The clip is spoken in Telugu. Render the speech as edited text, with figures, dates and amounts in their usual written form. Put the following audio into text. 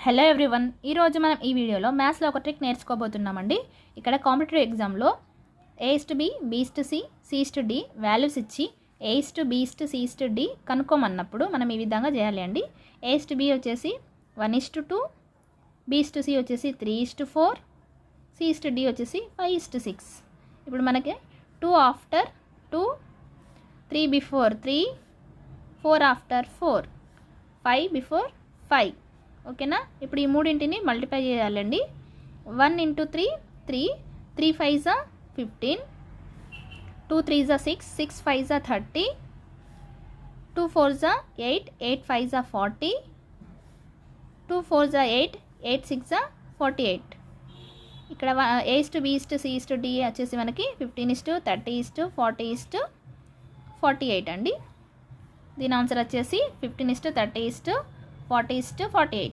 హలో ఎవ్రీవన్, ఈరోజు మనం ఈ వీడియోలో మ్యాథ్స్లో ఒక ట్రిక్ నేర్చుకోబోతున్నామండి. ఇక్కడ కాంపిటేటివ్ ఎగ్జామ్లో A/B, B/C, C/D వాల్యూస్ ఇచ్చి A/B, C/D కనుక్కోమన్నప్పుడు మనం ఈ విధంగా చేయాలి అండి. A/B వచ్చేసి 1:2, B/C వచ్చేసి 3:4, C/D వచ్చేసి 5:6. ఇప్పుడు మనకి 2 ఆఫ్టర్ 2, 3 బిఫోర్ 3, 4 ఆఫ్టర్ 4, 5 బిఫోర్ 5. ఓకేనా. ఇప్పుడు ఈ మూడింటిని మల్టిప్లై చేయాలండి. 1 × 3 3, 3 5 15, 2 3 6, 6 5 30, 2 4 8, 8 5 40, 2 4 8, 8 6 48. ఇక్కడ A/B, C/D వచ్చేసి మనకి 15, 30, 40, 48 అండి. దీని ఆన్సర్ వచ్చేసి 15, 30, 40, 48.